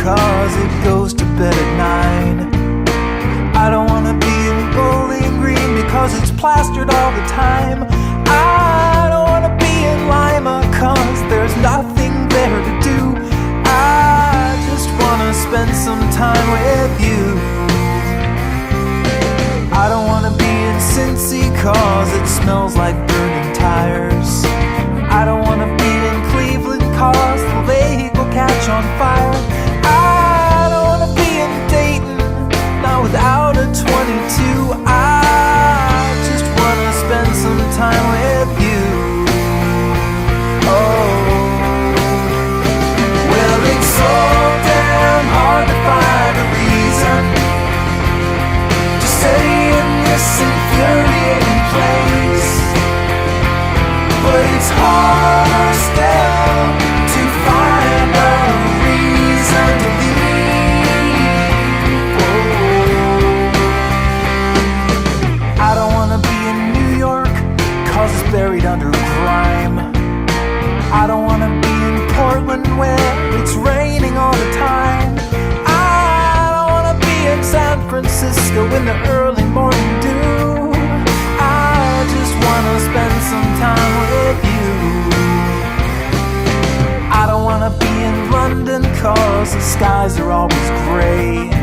cause it goes to bed at 9. I don't wanna be in Bowling Green because it's plastered all the time. I don't wanna be in Lima cause there's nothing there to do. I just wanna spend some time with you. I don't wanna be in Cincy cause it smells like burning tires. I don't wanna be in Cleveland cause the lake will catch on fire. I don't wanna be in Dayton, not without a 22. I just wanna spend some time with you. Oh, well, it's so damn hard to find a reason to stay in this infuriating place, but it's harder still to find a reason to leave. Oh, I don't wanna be in New York cause it's buried under grime. I don't wanna be in Portland where it's raining all the time. I don't wanna be in San Francisco in the early morning dew. I just wanna spend some time with you. I don't wanna be in London cause the skies are always gray.